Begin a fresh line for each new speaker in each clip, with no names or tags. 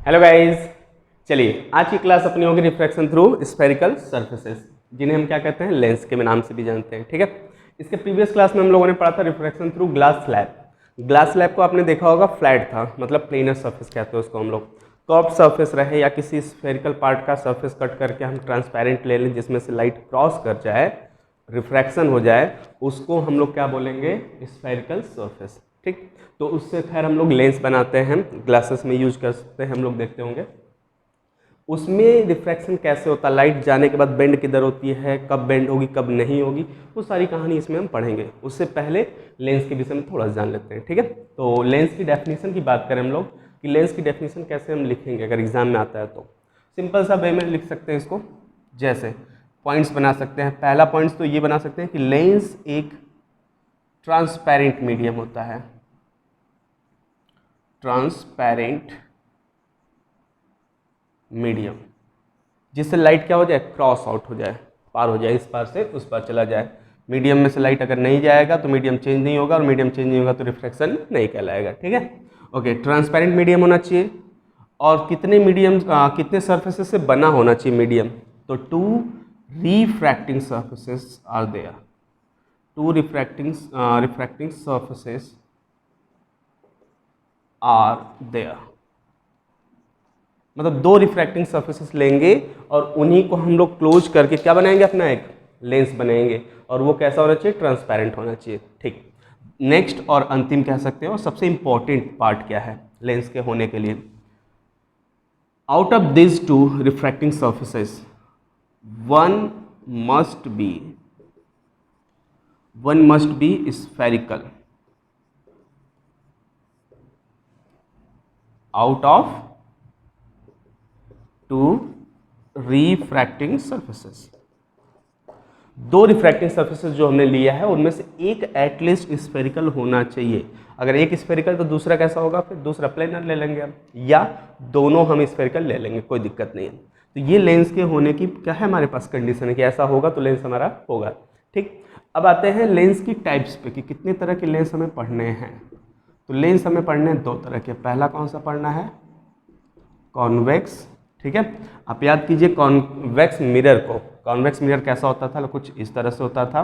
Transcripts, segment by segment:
Hello guys, चलिए आज की क्लास अपनी होगी रिफ्रैक्शन थ्रू स्फेरिकल सरफेसेस, जिन्हें हम क्या कहते हैं, लेंस के नाम से भी जानते हैं। ठीक है, इसके प्रीवियस क्लास में हम लोगों ने पढ़ा था refraction through glass slab. Glass slab को आपने देखा होगा, फ्लैट था, मतलब प्लेनर सरफेस कहते हैं उसको हम लोग। कर्व सरफेस रहे या किसी स्फेरिकल पार्ट का सरफेस कट करके हम ट्रांसपेरेंट ले लें जिसमें से लाइट क्रॉस कर जाए, रिफ्रैक्शन हो जाए, उसको हम लोग क्या बोलेंगे, स्फेरिकल सरफेस। ठीक, तो उससे खैर हम लोग लेंस बनाते हैं, ग्लासेस में यूज कर सकते हैं, हम लोग देखते होंगे। उसमें रिफ्रैक्शन कैसे होता है, लाइट जाने के बाद बेंड किधर होती है, कब बेंड होगी कब नहीं होगी, वो सारी कहानी इसमें हम पढ़ेंगे। उससे पहले लेंस के विषय में थोड़ा सा जान लेते हैं। ठीक है, तो लेंस की डेफिनेशन की बात करें हम लोग कि लेंस की डेफिनेशन कैसे हम लिखेंगे अगर एग्जाम में आता है तो सिंपल सा वे में लिख सकते हैं इसको, जैसे पॉइंट्स बना सकते हैं। पहला पॉइंट्स तो ये बना सकते हैं कि लेंस एक ट्रांसपेरेंट मीडियम होता है, ट्रांसपेरेंट मीडियम, जिससे लाइट क्या हो जाए, क्रॉस आउट हो जाए, पार हो जाए, इस पार से उस पार चला जाए। मीडियम में से लाइट अगर नहीं जाएगा तो मीडियम चेंज नहीं होगा, और मीडियम चेंज नहीं होगा तो रिफ्लेक्शन नहीं कहलाएगा। ठीक है, ओके, ट्रांसपेरेंट मीडियम होना चाहिए। और कितने मीडियम कितने सर्फेसेस से बना होना चाहिए मीडियम, तो two refracting surfaces are there, two refracting surfaces are there, मतलब दो रिफ्रैक्टिंग सर्फेसेस लेंगे और उन्हीं को हम लोग क्लोज करके क्या बनाएंगे, अपना एक लेंस बनाएंगे, और वो कैसा होना चाहिए, ट्रांसपेरेंट होना चाहिए। ठीक, नेक्स्ट और अंतिम कह सकते हैं, और सबसे इंपॉर्टेंट पार्ट क्या है लेंस के होने के लिए, out of this two refracting surfaces one must be spherical, out of two refracting surfaces. दो रिफ्रैक्टिंग सर्फेसेस जो हमने लिया है उनमें से एक एटलीस्ट स्फेरिकल होना चाहिए। अगर एक स्फेरिकल तो दूसरा कैसा होगा, फिर दूसरा प्लेनर ले लेंगे हम, या दोनों हम स्फेरिकल ले लेंगे, कोई दिक्कत नहीं है। तो ये लेंस के होने की क्या है, हमारे पास कंडीशन है कि ऐसा होगा तो लेंस हमारा होगा। ठीक, अब आते हैं लेंस की टाइप्स पे कि कितने तरह के लेंस हमें पढ़ने हैं। तो लेंस हमें पढ़ने हैं दो तरह के। पहला कौन सा पढ़ना है, कॉन्वेक्स। ठीक है, आप याद कीजिए कॉन्वेक्स मिरर को। कॉन्वेक्स मिरर कैसा होता था, कुछ इस तरह से होता था।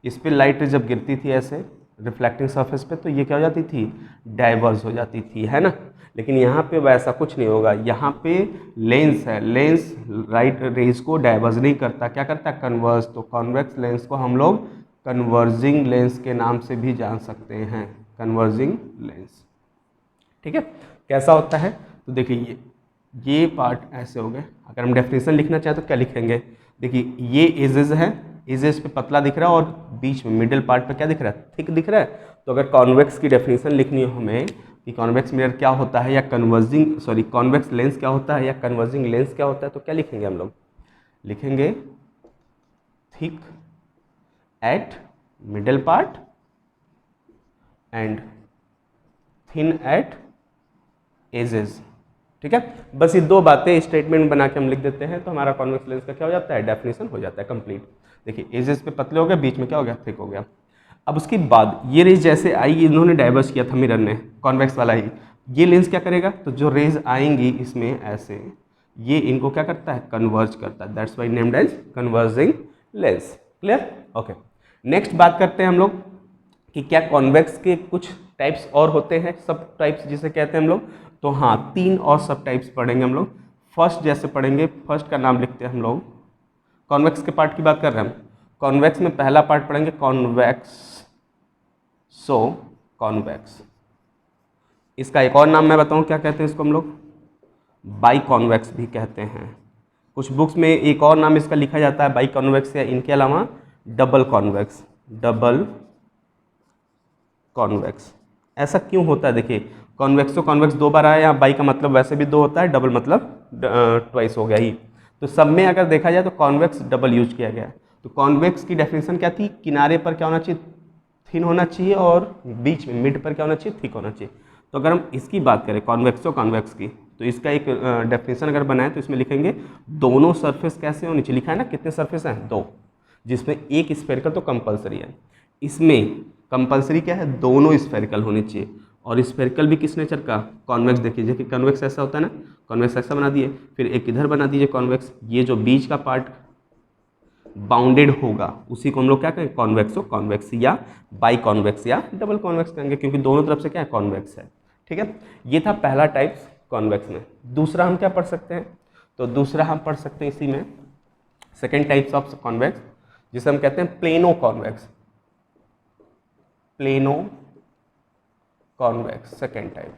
इस पे लाइट जब गिरती थी ऐसे रिफ्लेक्टिंग सरफेस पे, तो ये क्या हो जाती थी, डाइवर्स हो जाती थी, है ना। लेकिन यहाँ पे वैसा कुछ नहीं होगा, यहाँ पे लेंस है, लेंस राइट रेज को डाइवर्स नहीं करता, क्या करता है, कन्वर्स। तो कॉन्वेक्स लेंस को हम लोग कन्वर्जिंग लेंस के नाम से भी जान सकते हैं, कन्वर्जिंग लेंस। ठीक है, कैसा होता है, तो देखिए ये पार्ट ऐसे हो गए। अगर हम डेफिनेशन लिखना चाहें तो क्या लिखेंगे, देखिए ये एजेस है, एजेस पे पतला दिख रहा है और बीच में मिडिल पार्ट पे क्या दिख रहा है, थिक दिख रहा है। तो अगर कॉन्वेक्स की डेफिनेशन लिखनी हो हमें कि कॉन्वेक्स मिरर क्या होता है, या कॉन्वेक्स लेंस क्या होता है, या कन्वर्जिंग लेंस क्या होता है, तो क्या लिखेंगे हम लोग, लिखेंगे thick at middle part and thin at edges. ठीक है, बस ये दो बातें स्टेटमेंट बना के हम लिख देते हैं तो हमारा कॉन्वेक्स लेंस का क्या हो जाता है, डेफिनेशन हो जाता है कंप्लीट। देखिए एजेस पे पतले हो गए, बीच में क्या हो गया, थिक हो गया। अब उसके बाद ये रेज जैसे आई, इन्होंने डाइवर्स किया था मिरर ने, कॉन्वेक्स वाला ही, ये लेंस क्या करेगा, तो जो रेज आएंगी इसमें ऐसे, ये इनको क्या करता है, कन्वर्ज करता है, that's why named as converging lens. Clear, okay. Next बात करते हैं हम लोग कि क्या कॉन्वेक्स के कुछ टाइप्स और होते हैं, सब टाइप्स जिसे कहते हैं हम लोग। तो हाँ, तीन और सब टाइप्स पढ़ेंगे हम लोग। फर्स्ट जैसे पढ़ेंगे, फर्स्ट का नाम लिखते हैं हम लोग, कॉन्वेक्स के पार्ट की बात कर रहे हैं हम। कॉन्वेक्स में पहला पार्ट पढ़ेंगे कॉन्वेक्स, सो कॉन्वेक्स। इसका एक और नाम मैं बताऊं क्या कहते हैं इसको हम लोग, बाई कॉन्वेक्स भी कहते हैं। कुछ बुक्स में एक और नाम इसका लिखा जाता है बाई कॉन्वेक्स, या इनके अलावा डबल कॉन्वेक्स, डबल कॉन्वेक्स। ऐसा क्यों होता है, देखिए कॉन्वेक्सो कॉन्वेक्स दो बार आया, यहाँ बाई का मतलब वैसे भी दो होता है, डबल मतलब ट्वाइस हो गया ही। तो सब में अगर देखा जाए तो कॉन्वेक्स डबल यूज किया गया है। तो कॉन्वेक्स की डेफिनेशन क्या थी, किनारे पर क्या होना चाहिए, थिन होना चाहिए, और बीच में मिड पर क्या होना चाहिए, थिक होना चाहिए। तो अगर हम इसकी बात करें कॉन्वेक्सो कॉन्वेक्स की, तो इसका एक डेफिनेशन अगर बनाए तो इसमें लिखेंगे दोनों सरफेस कैसे होनी चाहिए, लिखा है ना कितने सरफेस हैं, दो, जिसमें एक स्फेरिकल तो कंपलसरी है। इसमें कंपलसरी क्या है, दोनों स्फेरिकल होनी चाहिए। और स्फेरिकल भी किस नेचर का, कॉन्वेक्स। देखिए कि कॉन्वेक्स ऐसा होता है ना, कॉन्वेक्स ऐसा बना दिए, फिर एक इधर बना दीजिए कॉन्वेक्स, ये जो बीच का पार्ट बाउंडेड होगा उसी को हम लोग क्या कहेंगे, कॉन्वेक्सो कॉन्वेक्स या बाई कॉन्वेक्स या डबल कॉन्वेक्स कहेंगे, क्योंकि दोनों तरफ से क्या है, कॉन्वेक्स है। ठीक है, ये था पहला टाइप्स कॉन्वेक्स में। दूसरा हम क्या पढ़ सकते हैं, तो दूसरा हम पढ़ सकते हैं इसी में सेकेंड टाइप्स ऑफ कॉन्वेक्स, जिसे हम कहते हैं plano convex. Plano convex second type.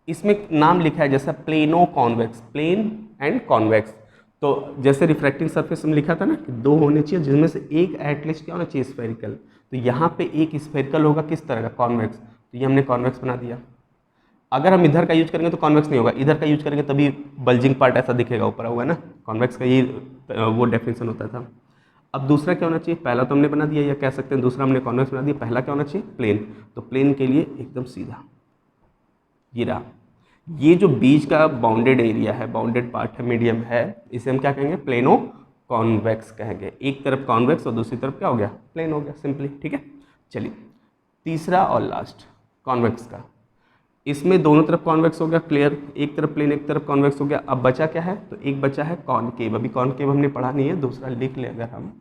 इसमें नाम लिखा है जैसा plano convex, plane and convex. तो जैसे रिफ्रैक्टिंग सरफेस में लिखा था ना कि दो होने चाहिए, जिसमें से एक एटलीस्ट क्या होना चाहिए, स्फेरिकल। तो यहाँ पे एक स्फेरिकल होगा किस तरह का, कॉन्वेक्स। तो ये हमने कॉन्वेक्स बना दिया। अगर हम इधर का यूज करेंगे तो कॉन्वेक्स नहीं होगा, इधर का यूज करेंगे तभी बल्जिंग पार्ट ऐसा दिखेगा ऊपर होगा ना, कॉन्वेक्स का ये वो डेफिनेशन होता था। अब दूसरा क्या होना चाहिए, पहला तो हमने बना दिया या कह सकते हैं दूसरा हमने कॉन्वेक्स बना दिया, पहला क्या होना चाहिए, प्लेन। तो प्लेन के लिए एकदम सीधा ये रहा। ये जो बीच का बाउंडेड एरिया है, बाउंडेड पार्ट है, मीडियम है, इसे हम क्या कहेंगे, प्लेनो कॉन्वेक्स कहेंगे। एक तरफ कॉन्वेक्स और दूसरी तरफ क्या हो गया, प्लेन हो गया सिंपली। ठीक है, चलिए तीसरा और लास्ट कॉन्वेक्स का। इसमें दोनों तरफ कॉन्वेक्स हो गया, क्लियर, एक तरफ प्लेन एक तरफ कॉन्वेक्स हो गया। अब बचा क्या है, तो एक बचा है कॉनकेव। अभी कॉनकेव हमने पढ़ा नहीं है, दूसरा लिख ले अगर हम,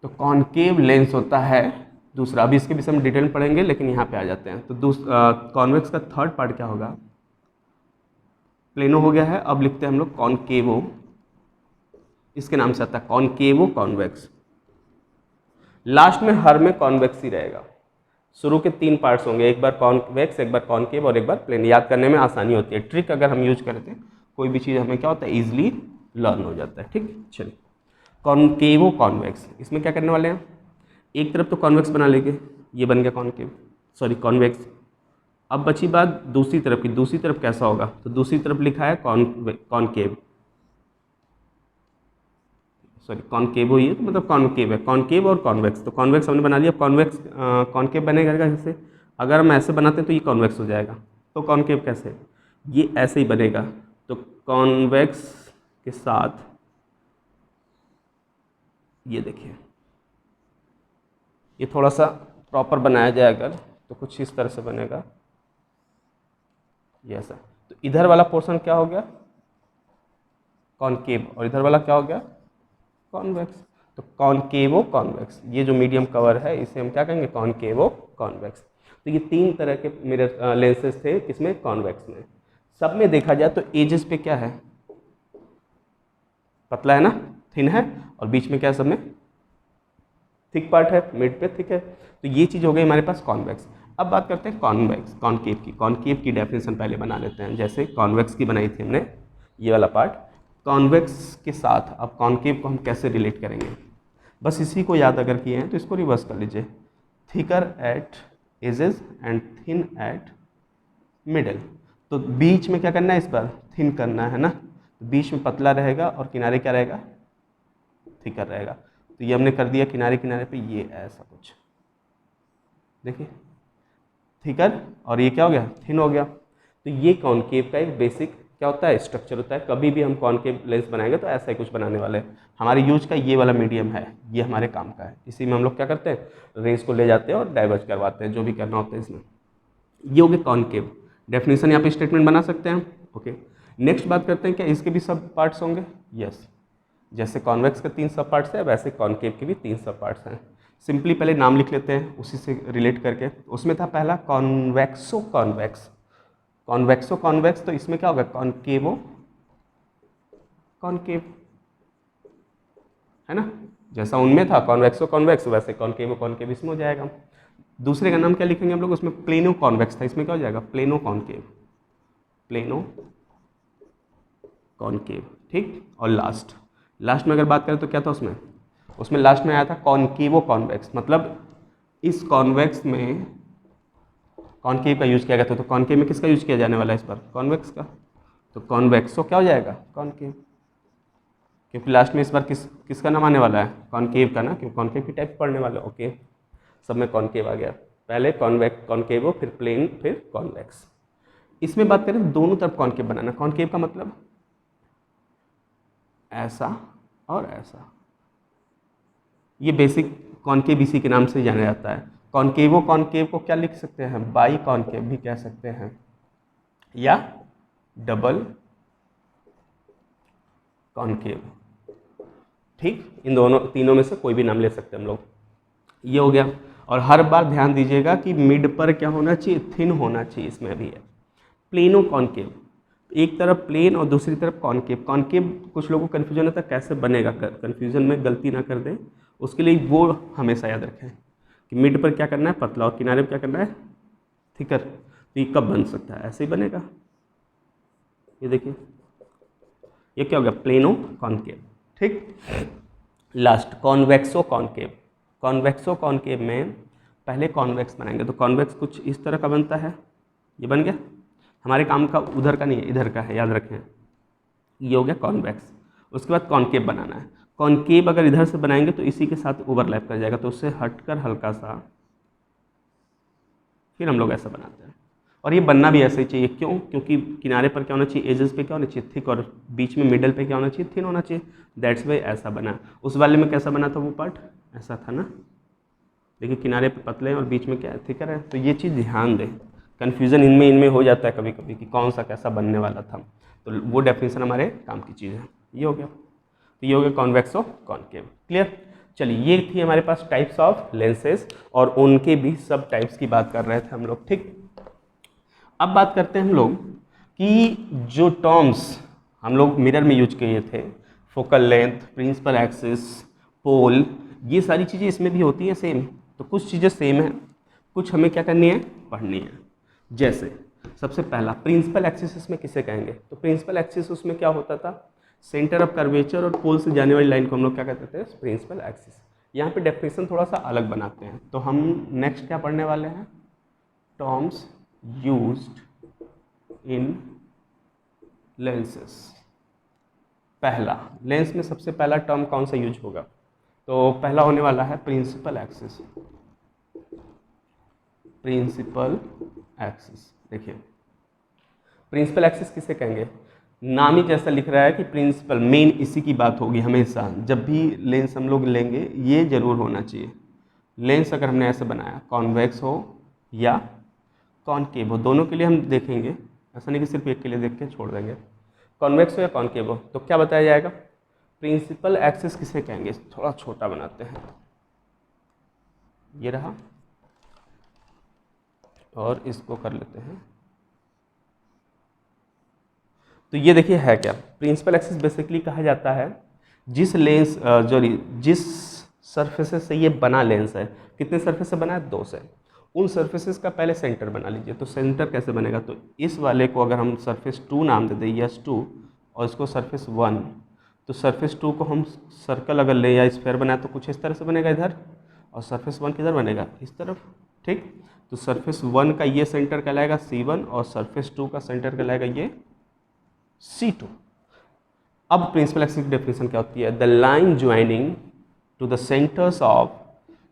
तो कॉनकेव लेंस होता है दूसरा। अभी इसके विषय में डिटेल में पढ़ेंगे, लेकिन यहाँ पे आ जाते हैं। तो कॉन्वेक्स का थर्ड पार्ट क्या होगा, प्लेनो हो गया है, अब लिखते हैं हम लोग कॉनकेवो, इसके नाम से आता है कॉनकेवो कॉन्वेक्स। लास्ट में हर में कॉन्वेक्स ही रहेगा। शुरू के तीन पार्ट्स होंगे, एक बार कॉन्वेक्स, एक बार कॉनकेव और एक बार प्लेन। याद करने में आसानी होती है, ट्रिक अगर हम यूज करते हैं कोई भी चीज़ हमें क्या होता है, ईजिली लर्न हो जाता है। ठीक, चलिए कॉनकेवो कॉन्वेक्स, इसमें क्या करने वाले हैं, एक तरफ तो कॉन्वेक्स बना लेंगे, ये बन गया कॉनकेव, सॉरी कॉन्वेक्स। अब बची बात दूसरी तरफ की, दूसरी तरफ कैसा होगा, तो दूसरी तरफ लिखा है कॉनकेव, सॉरी कॉनकेवो, ये तो मतलब कॉनकेव है, कॉनकेव और कॉन्वेक्स। तो कॉन्वेक्स हमने बना लिया, कॉन्वेक्स कॉनकेव बनेगा जैसे, अगर हम ऐसे बनाते हैं तो ये कॉन्वेक्स हो जाएगा। तो कॉनकेव कैसे, ये ऐसे ही बनेगा। तो कॉन्वेक्स के साथ ये देखिए, ये थोड़ा सा प्रॉपर बनाया जाए अगर, तो कुछ इस तरह से बनेगा ये ऐसा। तो इधर वाला पोर्शन क्या हो गया, कॉनकेव, और इधर वाला क्या हो गया, कॉन्वेक्स। तो कॉनकेवो कॉन्वेक्स, ये जो मीडियम कवर है इसे हम क्या कहेंगे, कॉनकेवो कॉन्वेक्स। तो ये तीन तरह के मिरर लेंसेज थे किसमें, कॉन्वेक्स में। सब में देखा जाए तो एजेस पे क्या है, पतला है ना, थिन है, और बीच में क्या है, सब में थिक पार्ट है, मिड पे थिक है। तो ये चीज़ हो गई हमारे पास कॉन्वेक्स। अब बात करते हैं कॉन्वेक्स, कॉनकेव की। कॉनकेव की डेफिनेशन पहले बना लेते हैं, जैसे कॉन्वेक्स की बनाई थी हमने ये वाला पार्ट। कॉन्वेक्स के साथ अब कॉनकेव को हम कैसे रिलेट करेंगे, बस इसी को याद अगर किए हैं तो इसको रिवर्स कर लीजिए, thicker at edges and thin at middle. तो बीच में क्या करना है, इस बार थिन करना है ना, तो बीच में पतला रहेगा और किनारे क्या रहेगा, थिकर रहेगा। तो ये हमने कर दिया, किनारे किनारे पे ये ऐसा कुछ देखिए, थिकर, और ये क्या हो गया, थिन हो गया। तो ये कॉनकेव का एक बेसिक क्या होता है, स्ट्रक्चर होता है। कभी भी हम कॉनकेव लेंस बनाएंगे तो ऐसा ही कुछ बनाने वाले हैं। हमारे यूज का ये वाला मीडियम है, ये हमारे काम का है। इसी में हम लोग क्या करते हैं, रेस को ले जाते हैं और डाइवर्ज करवाते हैं, जो भी करना होता है इसमें। ये हो गया कॉनकेव। डेफिनेशन यहाँ पे स्टेटमेंट बना सकते हैं। ओके, नेक्स्ट बात करते हैं, क्या इसके भी सब पार्ट्स होंगे, यस। जैसे कॉन्वेक्स के 3 सब पार्ट्स हैं, वैसे कॉनकेव के भी 3 सब पार्ट्स हैं। सिंपली पहले नाम लिख लेते हैं उसी से रिलेट करके। उसमें था पहला कॉन्वेक्सो कॉन्वेक्स, कॉन्वेक्सो कॉन्वेक्स। तो इसमें क्या होगा, कॉनकेवो कॉनकेव, है ना, जैसा उनमें था कॉन्वेक्सो कॉन्वेक्स, वैसे कॉनकेवो कॉनकेव इसमें हो जाएगा। दूसरे का नाम क्या लिखेंगे हम लोग, उसमें प्लेनो कॉन्वेक्स था, इसमें क्या हो जाएगा, प्लेनो कॉनकेव, प्लेनो कॉनकेव। ठीक, और लास्ट में अगर बात करें तो क्या था उसमें, उसमें लास्ट में आया था कॉनकेवो कॉन्वेक्स। मतलब इस कॉन्वेक्स में कॉनकेव का यूज किया गया था। तो कॉनकेव में किसका यूज किया जाने वाला है इस बार, कॉन्वेक्स का। तो कॉन्वेक्सो क्या हो जाएगा, कॉनकेव, क्योंकि लास्ट में इस बार किसका नाम आने वाला है, कॉनकेव का ना, क्योंकि कॉनकेव की टाइप पढ़ने वाले। ओके, सब में कॉनकेव आ गया, पहले कॉनकेवो, फिर प्लेन, फिर कॉन्वेक्स। इसमें बात करें दोनों तरफ कॉनकेव बनाना। कॉनकेव का मतलब ऐसा और ऐसा, ये बेसिक कॉनकेव इसी के नाम से जाना जाता है। कॉन्केवो कॉन्केव को क्या लिख सकते हैं, बाई कॉन्केव भी कह सकते हैं, या डबल कॉन्केव। ठीक, इन दोनों तीनों में से कोई भी नाम ले सकते हैं हम लोग। ये हो गया। और हर बार ध्यान दीजिएगा कि मिड पर क्या होना चाहिए, थिन होना चाहिए, इसमें भी है। प्लेनो कॉन्केव, एक तरफ प्लेन और दूसरी तरफ कॉन्केव। कॉन्केव कुछ लोगों को कन्फ्यूजन होता है कैसे बनेगा, कन्फ्यूजन में गलती ना कर दें, उसके लिए वो हमेशा याद रखें कि मिड पर क्या करना है, पतला, और किनारे पर क्या करना है, थिकर। तो ये कब बन सकता है, ऐसे ही बनेगा। ये देखिए, ये क्या हो गया, प्लेनो कॉन्केव। ठीक, लास्ट कॉन्वेक्सो कॉन्केव। कॉन्वेक्सो कॉन्केव में पहले कॉन्वेक्स बनाएंगे, तो कॉन्वेक्स कुछ इस तरह का बनता है, ये बन गया। हमारे काम का उधर का नहीं है, इधर का है, याद रखें। ये हो गया कॉन्वेक्स। उसके बाद कॉन्केव बनाना है। कॉन्केव अगर इधर से बनाएंगे तो इसी के साथ ओवरलैप कर जाएगा, तो उससे हटकर हल्का सा फिर हम लोग ऐसा बनाते हैं। और ये बनना भी ऐसे ही चाहिए, क्यों, क्योंकि किनारे पर क्या होना चाहिए, एजेस पे क्या होना चाहिए, थिक, और बीच में मिडल पे क्या होना चाहिए, थिन होना चाहिए। दैट्स वाई ऐसा बना। उस वाले में कैसा बना था वो पार्ट, ऐसा था ना। देखिए किनारे पे पतले हैं और बीच में क्या है, थिकर है। तो ये चीज़ ध्यान दें, कन्फ्यूज़न इनमें हो जाता है कभी कभी कि कौन सा कैसा बनने वाला था। तो वो डेफिनेशन हमारे काम की चीज़ है। ये हो गया, तो ये हो गया कॉन्वेक्सो कॉन्केव। क्लियर। चलिए, ये थी हमारे पास टाइप्स ऑफ लेंसेज, और उनके भी सब टाइप्स की बात कर रहे थे हम लोग। ठीक, अब बात करते हैं हम लोग कि जो टर्म्स हम लोग मिरर में यूज किए थे, फोकल लेंथ, प्रिंसिपल एक्सिस, पोल, ये सारी चीज़ें इसमें भी होती हैं सेम। तो कुछ चीज़ें सेम है, कुछ हमें क्या करनी है, पढ़नी है। जैसे सबसे पहला प्रिंसिपल एक्सिस इसमें किसे कहेंगे, तो प्रिंसिपल एक्सिस उसमें क्या होता था, सेंटर ऑफ कर्वेचर और पोल से जाने वाली लाइन को हम लोग क्या कहते थे, प्रिंसिपल एक्सिस। यहाँ पे डेफिनेशन थोड़ा सा अलग बनाते हैं। तो हम नेक्स्ट क्या पढ़ने वाले हैं, टर्म्स यूज्ड इन लेंसेस। पहला लेंस में सबसे पहला टर्म कौन सा यूज होगा, तो पहला होने वाला है प्रिंसिपल एक्सिस। प्रिंसिपल एक्सिस, देखिए प्रिंसिपल एक्सिस किसे कहेंगे, नाम ही जैसा लिख रहा है कि प्रिंसिपल, मेन, इसी की बात होगी हमेशा। जब भी लेंस हम लोग लेंगे ये जरूर होना चाहिए। लेंस अगर हमने ऐसे बनाया, कॉन्वेक्स हो या कॉनकेव हो, दोनों के लिए हम देखेंगे, ऐसा नहीं कि सिर्फ एक के लिए देख के छोड़ देंगे। कॉन्वेक्स हो या कॉनकेव हो तो क्या बताया जाएगा, प्रिंसिपल एक्सिस किसे कहेंगे। थोड़ा छोटा बनाते हैं, ये रहा, और इसको कर लेते हैं। तो ये देखिए है क्या, प्रिंसिपल एक्सिस बेसिकली कहा जाता है जिस लेंस जिस सरफेसेस से ये बना लेंस है, कितने सरफेस से बना है, 2 से, उन सरफेसेस का पहले सेंटर बना लीजिए। तो सेंटर कैसे बनेगा, तो इस वाले को अगर हम सरफेस 2 नाम दे दें, यस 2, और इसको सरफेस 1, तो सरफेस 2 को हम सर्कल अगर ले या स्फेयर बनाए तो कुछ इस तरह से बनेगा इधर, और सरफेस 1 किधर बनेगा, इस तरफ। ठीक, तो सरफेस 1 का ये सेंटर कहलाएगा C1, और सरफेस 2 का सेंटर कहलाएगा ये C2। अब प्रिंसिपल एक्सिस की डेफिनेशन क्या होती है, the line joining to the centres of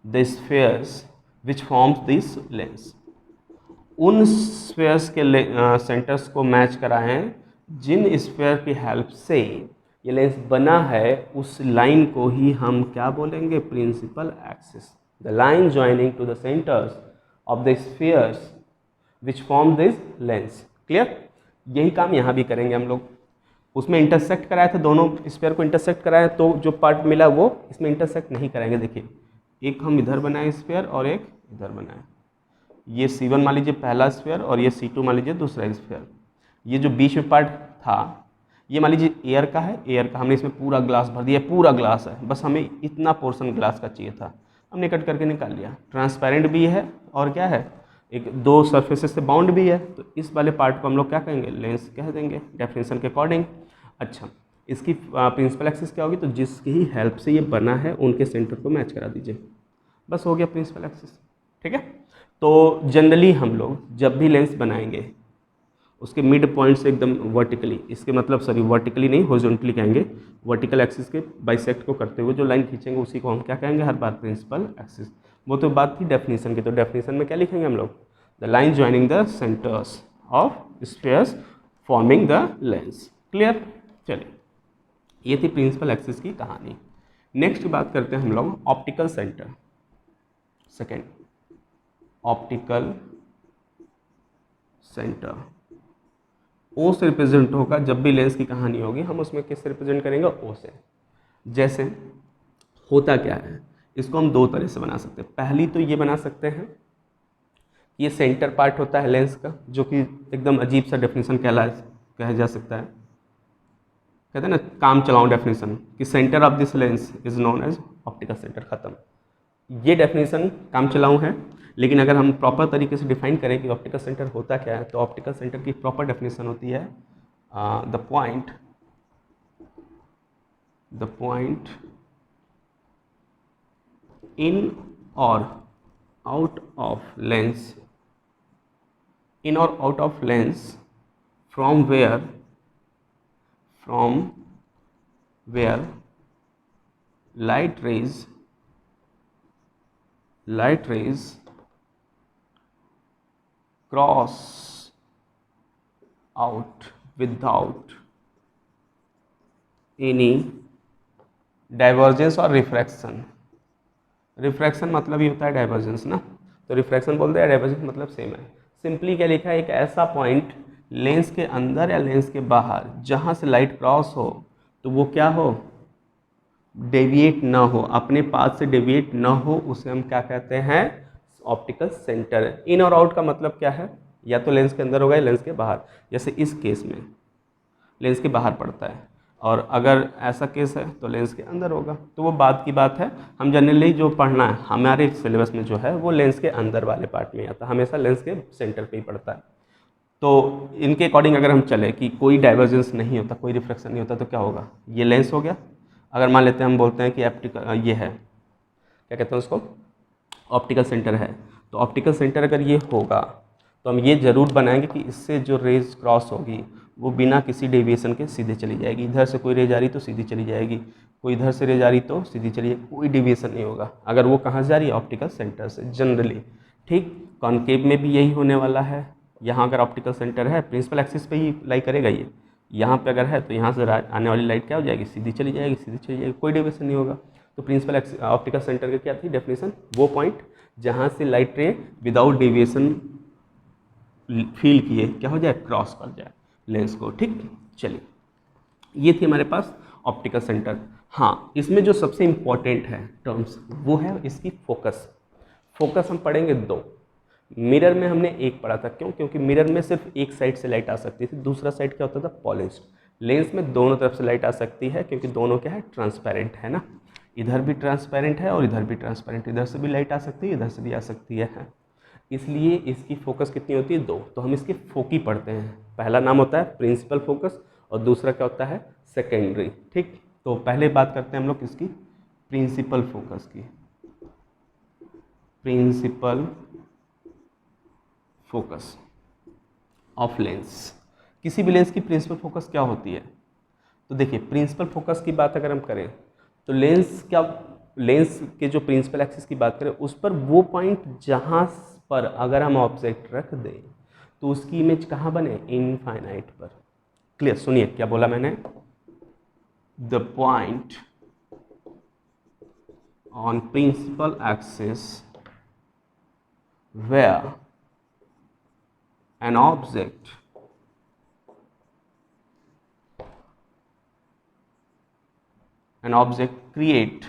the spheres which forms this lens. उन स्फेयर्स के सेंटर्स को मैच कराएं जिन स्फेयर की हेल्प से ये लेंस बना है, उस लाइन को ही हम क्या बोलेंगे, principal axis. The line joining to the centres of the spheres which form this lens. Clear. यही काम यहाँ भी करेंगे हम लोग। उसमें इंटरसेक्ट कराए थे, दोनों स्फेयर को इंटरसेक्ट कराए, तो जो पार्ट मिला वो इसमें इंटरसेक्ट नहीं कराएंगे। देखिए एक हम इधर बनाए स्फेयर और एक इधर बनाए, ये C1 मान लीजिए पहला स्फेयर, और ये C2 मान लीजिए दूसरा स्फेयर। ये जो बीच में पार्ट था ये मान लीजिए एयर का है, एयर का हमने इसमें पूरा ग्लास भर दिया, पूरा ग्लास है, बस हमें इतना पोर्शन ग्लास का चाहिए था, हमने कट करके निकाल लिया। ट्रांसपेरेंट भी है और क्या है, एक 2 सरफेसेस से बाउंड भी है, तो इस वाले पार्ट को हम लोग क्या कहेंगे, लेंस कह देंगे डेफिनेशन के अकॉर्डिंग। अच्छा, इसकी प्रिंसिपल एक्सिस क्या होगी, तो जिसकी ही हेल्प से ये बना है उनके सेंटर को मैच करा दीजिए, बस हो गया प्रिंसिपल एक्सिस। ठीक है। तो जनरली हम लोग जब भी लेंस बनाएंगे उसके मिड पॉइंट से एकदम वर्टिकली, इसके मतलब सॉरी वर्टिकली नहीं, हॉरिजॉन्टली कहेंगे, वर्टिकल एक्सिस के बाइसेक्ट को करते हुए जो लाइन खींचेंगे उसी को हम क्या कहेंगे हर बार, प्रिंसिपल एक्सिस। वो तो बात थी डेफिनेशन की, तो डेफिनेशन में क्या लिखेंगे हम लोग, the line joining the centres of spheres forming the lens. Clear. चलिए, ये थी प्रिंसिपल एक्सिस की कहानी। नेक्स्ट बात करते हैं हम लोग optical centre. Second, optical centre. O से रिप्रेजेंट होगा, जब भी लेंस की कहानी होगी हम उसमें किससे रिप्रेजेंट करेंगे, ओ से। जैसे होता क्या है, इसको हम दो तरह से बना सकते हैं। पहली तो ये बना सकते हैं, ये सेंटर पार्ट होता है लेंस का, जो कि एकदम अजीब सा डेफिनेशन कहा जा सकता है, कहते हैं ना काम चलाऊं डेफिनेशन, कि centre of this lens is known as optical centre, खत्म। ये डेफिनेशन काम चलाऊं है, लेकिन अगर हम प्रॉपर तरीके से डिफाइन करें कि ऑप्टिकल सेंटर होता क्या है, तो ऑप्टिकल सेंटर की प्रॉपर डेफिनेशन होती है द पॉइंट इन और आउट ऑफ लेंस, इन और out of lens from where light rays cross out without any divergence और रिफ्रैक्शन। रिफ्रैक्शन मतलब ही होता है डाइवर्जेंस ना, तो रिफ्रैक्शन बोलते हैं, डाइवर्जेंस मतलब सेम है। सिंपली क्या लिखा है, एक ऐसा पॉइंट लेंस के अंदर या लेंस के बाहर जहाँ से लाइट क्रॉस हो तो वो क्या हो, डेविएट ना हो, अपने पाथ से डेविएट ना हो, उसे हम क्या कहते हैं, ऑप्टिकल सेंटर। इन और आउट का मतलब क्या है, या तो लेंस के अंदर होगा या लेंस के बाहर। जैसे इस केस में लेंस के बाहर पड़ता है, और अगर ऐसा केस है तो लेंस के अंदर होगा, तो वो बात की बात है। हम जनरली जो पढ़ना है हमारे सिलेबस में जो है वो लेंस के अंदर वाले पार्ट में आता है, हमेशा लेंस के सेंटर पे ही पड़ता है। तो इनके अकॉर्डिंग अगर हम चले कि कोई डाइवर्जेंस नहीं होता, कोई रिफ्लेक्शन नहीं होता, तो क्या होगा, ये लेंस हो गया। अगर मान लेते हैं, हम बोलते हैं कि ऑप्टिकल ये है, क्या कहते हैं उसको, ऑप्टिकल सेंटर है, तो ऑप्टिकल सेंटर अगर ये होगा तो हम ये ज़रूर बनाएंगे कि इससे जो रेज क्रॉस होगी वो बिना किसी डेविएशन के सीधे चली जाएगी। इधर से कोई रेज आ रही तो सीधी चली जाएगी, कोई इधर से रेज आ रही तो सीधी चली जाएगी, कोई डेविएशन नहीं होगा। अगर वो कहाँ से जा रही है, ऑप्टिकल सेंटर से जनरली। ठीक, कॉनकेव में भी यही होने वाला है। यहाँ अगर ऑप्टिकल सेंटर है, प्रिंसिपल एक्सिस पे ही लाई करेगा ये, यहाँ पे अगर है तो यहाँ से आने वाली लाइट क्या हो जाएगी, सीधी चली जाएगी, सीधी चली जाएगी, कोई डेविएशन नहीं होगा। तो प्रिंसिपल ऑप्टिकल सेंटर की क्या थी डेफिनेशन, वो पॉइंट जहाँ से लाइट रे विदाउट डेविएशन फील किए क्या हो जाए, क्रॉस कर जाए लेंस को। ठीक, चलिए ये थी हमारे पास ऑप्टिकल सेंटर। हाँ, इसमें जो सबसे इम्पॉर्टेंट है टर्म्स वो है इसकी फोकस। फोकस हम पढ़ेंगे दो, मिरर में हमने एक पढ़ा था, क्यों, क्योंकि मिरर में सिर्फ एक साइड से लाइट आ सकती थी, दूसरा साइड क्या होता था, पॉलिश्ड। लेंस में दोनों तरफ से लाइट आ सकती है, क्योंकि दोनों क्या है, ट्रांसपेरेंट है ना, इधर भी ट्रांसपेरेंट है और इधर भी ट्रांसपेरेंट, इधर से भी लाइट आ सकती है, इधर से भी आ सकती है। इसलिए इसकी फोकस कितनी होती है, दो। तो हम इसके फोकी पढ़ते हैं, पहला नाम होता है प्रिंसिपल फोकस और दूसरा क्या होता है, सेकेंडरी। ठीक, तो पहले बात करते हैं हम लोग इसकी प्रिंसिपल फोकस की। प्रिंसिपल फोकस ऑफ लेंस, किसी भी लेंस की प्रिंसिपल फोकस क्या होती है, तो देखिए प्रिंसिपल फोकस की बात अगर हम करें तो लेंस के जो प्रिंसिपल एक्सिस की बात करें उस पर वो पॉइंट जहाँ पर अगर हम ऑब्जेक्ट रख दें तो उसकी इमेज कहाँ बने, इनफाइनाइट पर। क्लियर, सुनिए क्या बोला मैंने, the point on principal axis where an object creates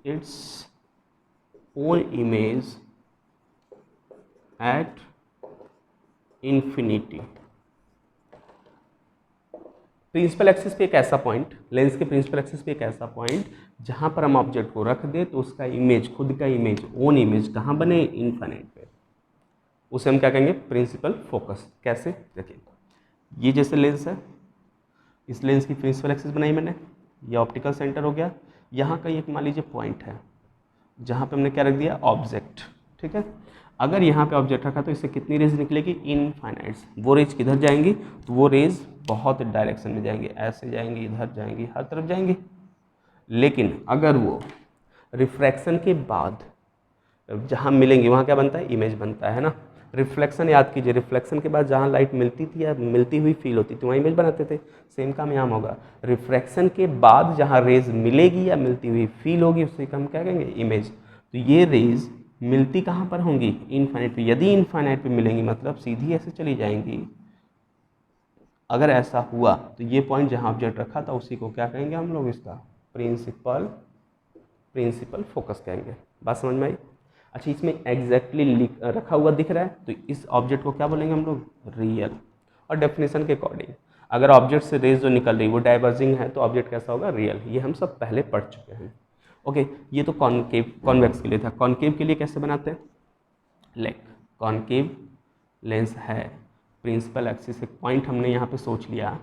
its own image at infinity। Principal axis पे एक ऐसा पॉइंट, लेंस के प्रिंसिपल एक्सिस पे एक ऐसा पॉइंट जहां पर हम ऑब्जेक्ट को रख दे तो उसका इमेज, खुद का इमेज, ओन इमेज कहाँ बने, इनफाइनाइट पे, उसे हम क्या कहेंगे, प्रिंसिपल फोकस। कैसे, देखिए ये जैसे लेंस है, इस लेंस की प्रिंसिपल एक्सिस बनाई मैंने, ये ऑप्टिकल सेंटर हो गया, यहाँ का एक मान लीजिए पॉइंट है जहाँ पे हमने क्या रख दिया, ऑब्जेक्ट। ठीक है, अगर यहाँ पे ऑब्जेक्ट रखा तो इससे कितनी रेज निकलेगी, इनफाइनाइट्स। वो रेज किधर जाएंगी, तो वो रेज बहुत डायरेक्शन में जाएंगी, ऐसे जाएंगी, इधर जाएंगी, हर तरफ जाएंगी। लेकिन अगर वो रिफ्रैक्शन के बाद जहाँ मिलेंगी वहाँ क्या बनता है, इमेज बनता है ना। रिफ्लेक्शन याद कीजिए, रिफ्लेक्शन के बाद जहाँ लाइट मिलती थी या मिलती हुई फील होती थी वहाँ इमेज बनाते थे, सेम काम यहाँ होगा। रिफ्रैक्शन के बाद जहाँ रेज मिलेगी या मिलती हुई फील होगी उसे हम क्या कहेंगे, इमेज। तो ये रेज मिलती कहाँ पर होंगी, इनफाइनाइट पे। यदि इनफाइनाइट पे मिलेंगी मतलब सीधी ऐसे चली जाएंगी। अगर ऐसा हुआ तो ये पॉइंट जहाँ ऑब्जेक्ट रखा था उसी को क्या कहेंगे हम लोग, इसका प्रिंसिपल फोकस कहेंगे। बात समझ में आई? अच्छा, इसमें एग्जैक्टली रखा हुआ दिख रहा है तो इस ऑब्जेक्ट को क्या बोलेंगे हम लोग, रियल। और डेफिनेशन के अकॉर्डिंग अगर ऑब्जेक्ट से रेज जो निकल रही वो डाइवर्जिंग है तो ऑब्जेक्ट कैसा होगा, रियल। ये हम सब पहले पढ़ चुके हैं। ओके, ये तो कॉनकेव कॉन्वेक्स के लिए था। कॉनकेव के लिए कैसे बनाते हैं, लेक कॉनकेव लेंस है, प्रिंसिपल एक्सिस एक पॉइंट हमने यहाँ पे सोच लिया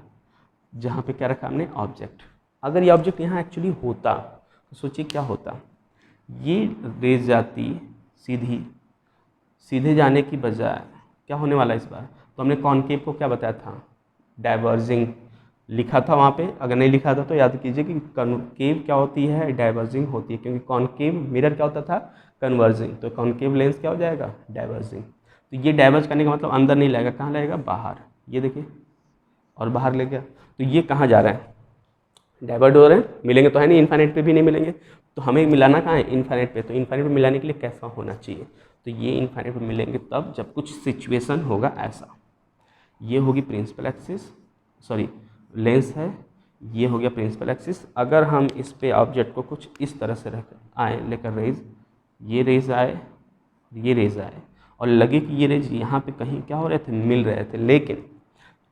जहाँ पे क्या रखा हमने, ऑब्जेक्ट। अगर ये ऑब्जेक्ट यहाँ एक्चुअली होता तो सोचिए क्या होता, ये रेज जाती सीधे जाने की बजाय क्या होने वाला इस बार, तो हमने कॉनकेव को क्या बताया था, डाइवर्जिंग लिखा था वहाँ पे। अगर नहीं लिखा था तो याद कीजिए कि कॉनकेव क्या होती है, डाइवर्जिंग होती है, क्योंकि कॉनकेव मिरर क्या होता था, कन्वर्जिंग। तो कॉनकेव लेंस क्या हो जाएगा, डाइवर्जिंग। तो ये डाइवर्ज करने का मतलब अंदर नहीं लाएगा, कहाँ लाएगा, बाहर। ये देखिए, और बाहर ले गया तो ये कहाँ जा रहा है, डाइवर्ट हो रहे हैं। मिलेंगे तो है नहीं, इनफाइनाइट पे भी नहीं मिलेंगे, तो हमें मिलाना कहाँ है, इनफाइनाइट पे। तो इनफाइनाइट पे मिलाने के लिए कैसा होना चाहिए, तो ये इनफाइनाइट पे मिलेंगे तब जब कुछ सिचुएशन होगा ऐसा। ये होगी प्रिंसिपल एक्सिस, सॉरी लेंस है, ये हो गया प्रिंसिपल एक्सिस। अगर हम इस पे ऑब्जेक्ट को कुछ इस तरह से रख आए लेकर रेज, ये रेज आए, ये रेज आए, और लगे कि ये रेज यहाँ पे कहीं क्या हो रहे थे, मिल रहे थे, लेकिन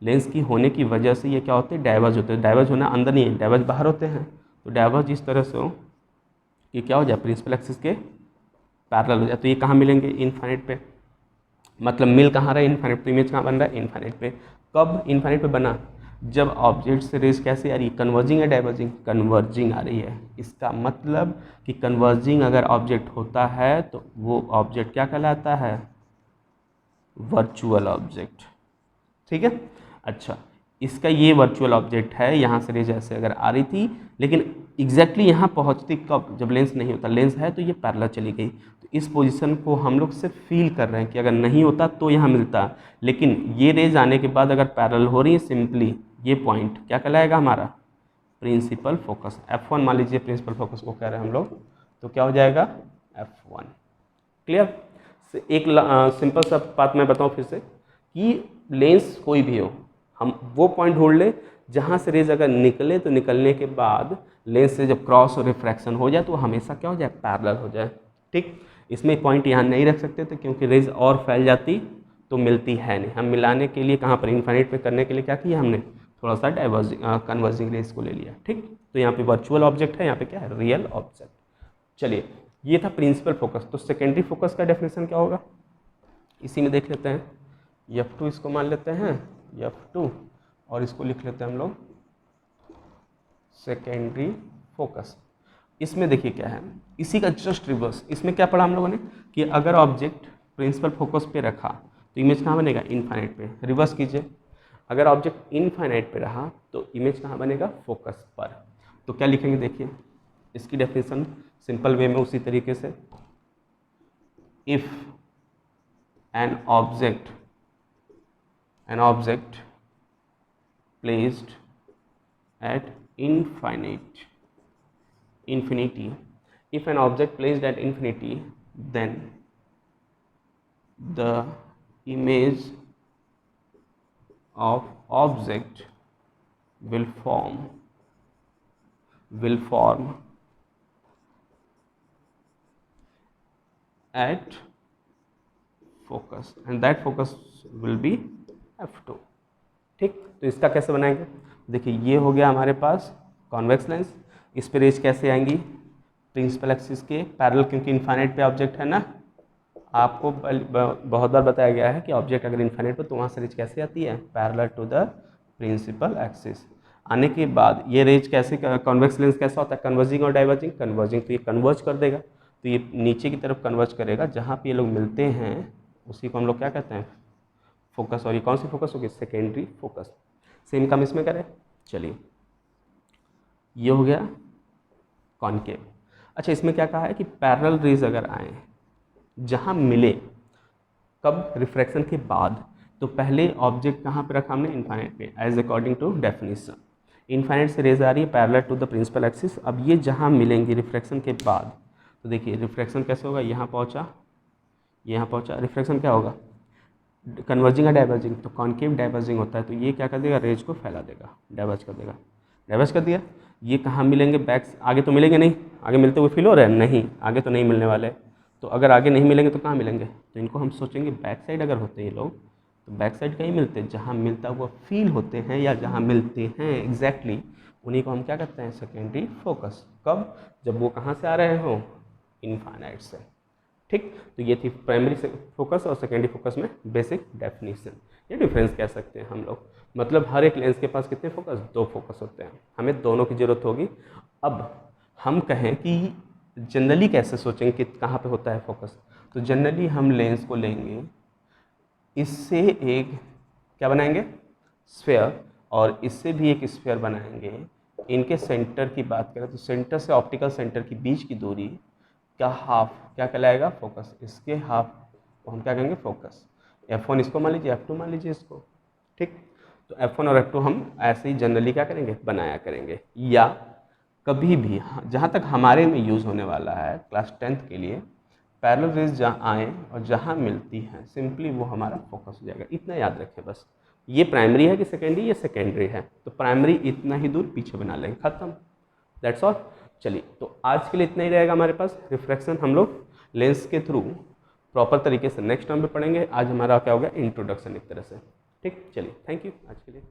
लेंस की होने की वजह से ये क्या होते हैं, डाइवर्ज होते हैं। डाइवर्ज होना अंदर नहीं है, डाइवर्ज बाहर होते हैं। तो डाइवर्ज इस तरह से हो कि क्या हो जाए, प्रिंसिपल एक्सिस के पैरेलल हो जाए। तो ये कहाँ मिलेंगे, इनफाइनाइट पे। मतलब मिल कहाँ रहा है, इनफाइनाइट। तो इमेज कहाँ बन रहा है, इनफाइनाइट पे। कब इनफाइनाइट पे बना, जब ऑब्जेक्ट से रेज कैसे आ रही है, कन्वर्जिंग या डाइवर्जिंग, कन्वर्जिंग आ रही है। इसका मतलब कि कन्वर्जिंग अगर ऑब्जेक्ट होता है तो वो ऑब्जेक्ट क्या कहलाता है, वर्चुअल ऑब्जेक्ट। ठीक है। अच्छा, इसका ये वर्चुअल ऑब्जेक्ट है, यहाँ से रेज ऐसे अगर आ रही थी, लेकिन एग्जैक्टली यहाँ पहुँचती कब, जब लेंस नहीं होता। लेंस है तो ये पैरेलल चली गई। तो इस पोजीशन को हम लोग सिर्फ फील कर रहे हैं कि अगर नहीं होता तो यहाँ मिलता, लेकिन ये रेज आने के बाद अगर पैरेलल हो रही है, सिंपली ये पॉइंट क्या कहलाएगा हमारा, प्रिंसिपल फोकस। F1 मान लीजिए प्रिंसिपल फोकस को कह रहे हैं हम लोग, तो क्या हो जाएगा, F1। क्लियर। एक सिंपल सा बात मैं बताऊँ फिर से, कि लेंस कोई भी हो, हम वो पॉइंट ढूंढ ले जहाँ से रेज अगर निकले तो निकलने के बाद लेंस से जब क्रॉस और रिफ्रैक्शन हो जाए तो हमेशा क्या हो जाए, पैरेलल हो जाए। ठीक, इसमें पॉइंट यहाँ नहीं रख सकते थे क्योंकि रेज और फैल जाती तो मिलती है नहीं। हम मिलाने के लिए कहाँ पर, इनफाइनाइट पे करने के लिए क्या किया हमने, थोड़ा सा डाइवर्जिंग कन्वर्जिंग रेज को ले लिया। ठीक, तो यहाँ पे वर्चुअल ऑब्जेक्ट है, यहाँ पे क्या है, रियल ऑब्जेक्ट। चलिए, ये था प्रिंसिपल फोकस। तो सेकेंडरी फोकस का डेफिनेशन क्या होगा, इसी में देख लेते हैं। F2 इसको मान लेते हैं, F2, और इसको लिख लेते हैं हम लोग सेकेंडरी फोकस। इसमें देखिए क्या है, इसी का जस्ट रिवर्स। इसमें क्या पढ़ा हम लोगों ने कि अगर ऑब्जेक्ट प्रिंसिपल फोकस पे रखा तो इमेज कहाँ बनेगा, इनफाइनाइट पे। रिवर्स कीजिए, अगर ऑब्जेक्ट इनफाइनाइट पे रहा तो इमेज कहाँ बनेगा, फोकस पर। तो क्या लिखेंगे, देखिए इसकी डेफिनेशन सिंपल वे में उसी तरीके से, if an object placed at infinity, if an object placed at infinity, then the image of object will form at focus and that focus will be F2। ठीक, तो इसका कैसे बनाएंगे, देखिए ये हो गया हमारे पास कॉन्वेक्स लेंस। इस पर रेज कैसे आएंगी, प्रिंसिपल एक्सिस के पैरेलल, क्योंकि इनफाइनाइट पे ऑब्जेक्ट है ना। आपको बहुत बार बताया गया है कि ऑब्जेक्ट अगर इनफाइनाइट पे तो वहाँ से रेज कैसे आती है, parallel to the principal axis. आने के बाद ये रेज कैसे, कॉन्वेक्स लेंस कैसा होता है, कन्वर्जिंग और डाइवर्जिंग। कन्वर्जिंग तो ये कन्वर्ज कर देगा, तो ये नीचे की तरफ कन्वर्ज करेगा, जहाँ पे ये लोग मिलते हैं उसी को हम लोग क्या कहते हैं, फोकस। और ये कौन सी फोकस होगी, सेकेंडरी फोकस। सेम काम इसमें करें। चलिए, ये हो गया कॉनकेव। अच्छा, इसमें क्या कहा है कि पैरेलल रेज अगर आए जहाँ मिले, कब, रिफ्रैक्शन के बाद। तो पहले ऑब्जेक्ट कहाँ पे रखा हमने, इनफाइनाइट पे, as according to definition. Infinite से रेज आ रही है parallel to the principal axis. अब ये जहाँ मिलेंगी रिफ्रैक्शन के बाद, तो देखिए रिफ्रैक्शन कैसे होगा, यहाँ पहुँचा, ये यहाँ पहुँचा, रिफ्रैक्शन क्या होगा, कन्वर्जिंग या डाइवर्जिंग, तो कॉन्केव डाइवर्जिंग होता है, तो ये क्या कर देगा, रेज को फैला देगा, डाइवर्ज कर देगा, डाइवर्ज कर दिया। ये कहाँ मिलेंगे, बैक, आगे तो मिलेंगे नहीं, आगे मिलते हुए फील हो रहा है, नहीं आगे तो नहीं मिलने वाले। तो अगर आगे नहीं मिलेंगे तो कहाँ मिलेंगे, तो इनको हम सोचेंगे बैक साइड अगर होते हैं ये लोग, तो बैक साइड कहीं मिलते हैं, जहाँ मिलता हुआ फील होते हैं या जहाँ मिलते हैं एग्जैक्टली, उन्हीं को हम क्या करते हैं, सेकेंडरी फोकस। कब, जब वो कहाँ से आ रहे हो, इनफाइनाइट से। ठीक, तो ये थी प्राइमरी फोकस और सेकेंडरी फोकस में बेसिक डेफिनेशन। ये डिफरेंस कह सकते हैं हम लोग, मतलब हर एक लेंस के पास कितने फोकस, 2 फोकस होते हैं, हमें दोनों की ज़रूरत होगी। अब हम कहें कि जनरली कैसे सोचेंगे कि कहाँ पे होता है फोकस, तो जनरली हम लेंस को लेंगे, इससे एक क्या बनाएंगे, स्फेयर, और इससे भी एक स्फेयर बनाएंगे। इनके सेंटर की बात करें तो सेंटर से ऑप्टिकल सेंटर के बीच की दूरी का हाफ क्या कहलाएगा, फोकस। इसके हाफ को हम क्या कहेंगे, फोकस। F1 इसको मान लीजिए, F2 मान लीजिए इसको। ठीक, तो F1 और F2 हम ऐसे ही जनरली क्या करेंगे, बनाया करेंगे। या कभी भी जहाँ तक हमारे में यूज़ होने वाला है क्लास 10th के लिए, पैरेलल रेज जहाँ आए और जहाँ मिलती हैं सिंपली वो हमारा फोकस हो जाएगा। इतना याद रखें बस, ये प्राइमरी है कि सेकेंडरी, ये सेकेंडरी है, तो प्राइमरी इतना ही दूर पीछे बना लेंगे, खत्म, दैट्स ऑल। चलिए, तो आज के लिए इतना ही रहेगा हमारे पास। रिफ्रैक्शन हम लोग लेंस के थ्रू प्रॉपर तरीके से नेक्स्ट टर्म में पढ़ेंगे। आज हमारा क्या हो गया, इंट्रोडक्शन एक तरह से। ठीक, चलिए, थैंक यू आज के लिए।